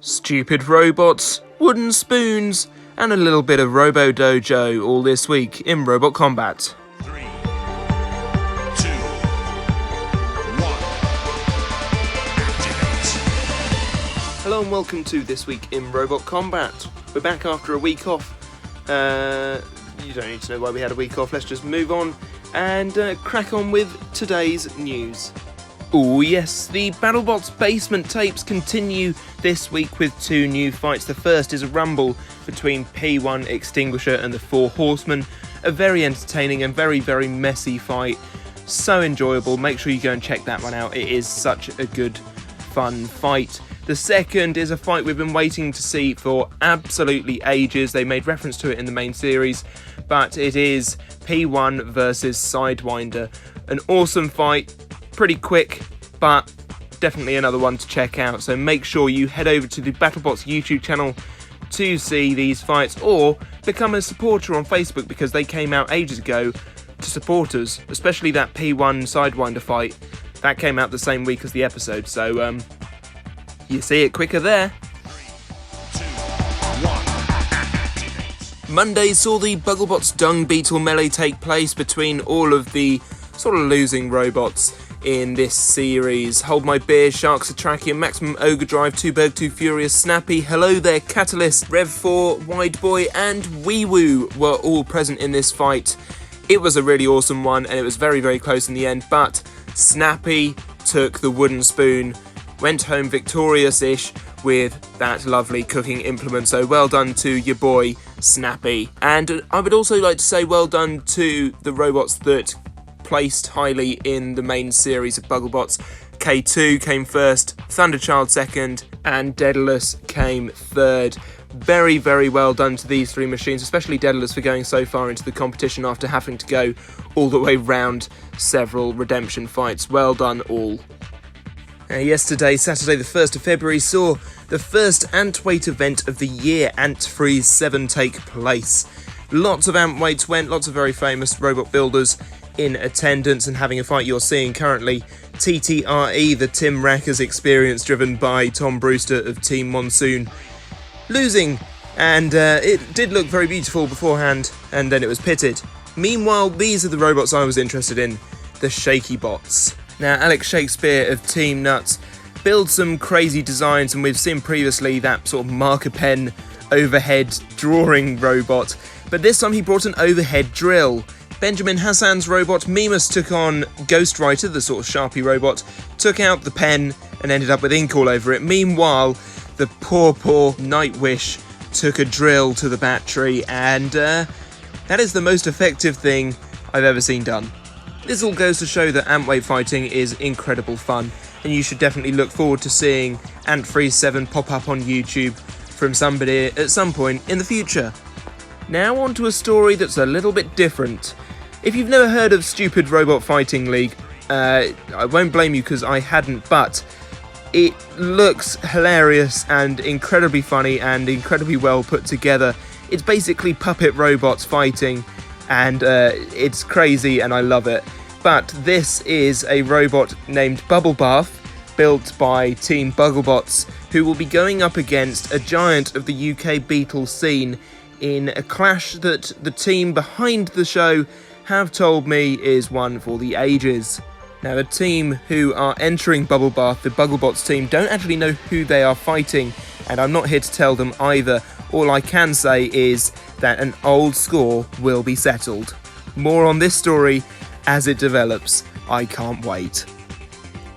Stupid robots, wooden spoons, and a little bit of Robodojo all this week in Robot Combat. 3, 2, 1, activate. Hello and welcome to This Week in Robot Combat. We're back after a week off. You don't need to know why we had a week off, let's just move on and crack on with today's news. Oh yes, the Battlebots basement tapes continue this week with two new fights. The first is a rumble between P1 Extinguisher and the Four Horsemen. A very entertaining and very messy fight. So enjoyable, make sure you go and check that one out. It is such a good, fun fight. The second is a fight we've been waiting to see for absolutely ages. They made reference to it in the main series, but it is P1 versus Sidewinder. An awesome fight. Pretty quick, but definitely another one to check out. So make sure you head over to the Battlebots YouTube channel to see these fights, or become a supporter on Facebook because they came out ages ago to support us, especially that P1 Sidewinder fight. That came out the same week as the episode, so you see it quicker there. 3, 2, 1, activate. Monday saw the Bugglebots Dung Beetle melee take place between all of the sort of losing robots in this series. Hold My Beer, Sharks Atrakium, Maximum Ogre Drive, 2Berg, 2 Furious, Snappy, Hello There, Catalyst, Rev 4, Wide Boy and Wee Woo were all present in this fight. It was a really awesome one and it was very close in the end, but Snappy took the wooden spoon, went home victorious-ish with that lovely cooking implement, so well done to your boy Snappy. And I would also like to say well done to the robots that placed highly in the main series of Bugglebots. K2 came first, Thunderchild second, and Daedalus came third. Very well done to these three machines, especially Daedalus for going so far into the competition after having to go all the way round several redemption fights. Well done all. Yesterday, Saturday the 1st of February, saw the first Antweight event of the year, Antfreeze 7, take place. Lots of Antweights went, lots of very famous robot builders in attendance and having a fight you're seeing currently. TTRE, the Tim Rackers experience driven by Tom Brewster of Team Monsoon, losing, and it did look very beautiful beforehand and then it was pitted. Meanwhile, these are the robots I was interested in, the Shaky Bots. Now, Alex Shakespeare of Team Nuts builds some crazy designs, and we've seen previously that sort of marker pen overhead drawing robot, but this time he brought an overhead drill. Benjamin Hassan's robot Mimus took on Ghostwriter, the sort of Sharpie robot, took out the pen and ended up with ink all over it. Meanwhile, the poor Nightwish took a drill to the battery, and that is the most effective thing I've ever seen done. This all goes to show that Antweight fighting is incredible fun, and you should definitely look forward to seeing Antfreeze 7 pop up on YouTube from somebody at some point in the future. Now on to a story that's a little bit different. If you've never heard of Stupid Robot Fighting League, I won't blame you because I hadn't, but it looks hilarious and incredibly funny and incredibly well put together. It's basically puppet robots fighting, and it's crazy and I love it. But this is a robot named Bubble Bath, built by Team Bugglebots, who will be going up against a giant of the UK Beetle scene in a clash that the team behind the show have told me is one for the ages. Now, the team who are entering Bubble Bath, the Bugglebots team, don't actually know who they are fighting, and I'm not here to tell them either. All I can say is that an old score will be settled. More on this story as it develops. I can't wait.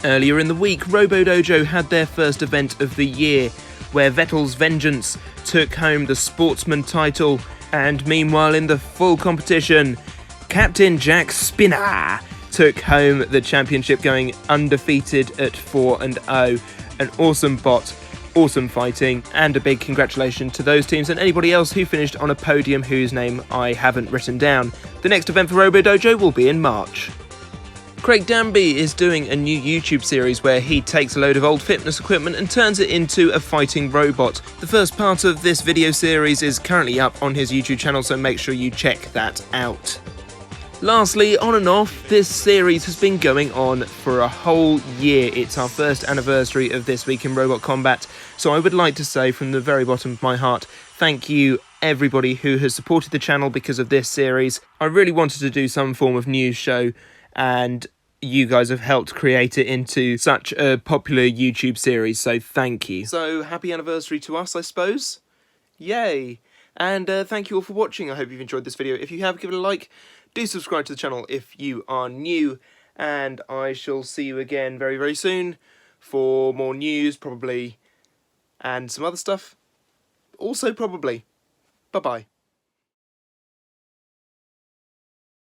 Earlier in the week, Robodojo had their first event of the year, where Vettel's Vengeance took home the Sportsman title, and meanwhile in the full competition, Captain Jack Spinner took home the championship, going undefeated at 4-0. An awesome bot, awesome fighting, and a big congratulations to those teams and anybody else who finished on a podium whose name I haven't written down. The next event for Robodojo will be in March. Craig Danby is doing a new YouTube series where he takes a load of old fitness equipment and turns it into a fighting robot. The first part of this video series is currently up on his YouTube channel, so make sure you check that out. Lastly, on and off, this series has been going on for a whole year. It's our first anniversary of This Week in Robot Combat, so I would like to say from the very bottom of my heart, thank you everybody who has supported the channel because of this series. I really wanted to do some form of news show, and you guys have helped create it into such a popular YouTube series, so thank you. So, happy anniversary to us, I suppose. Yay! And thank you all for watching. I hope you've enjoyed this video. If you have, give it a like. Do subscribe to the channel if you are new. And I shall see you again very, very soon for more news, probably, and some other stuff. Also, probably. Bye-bye.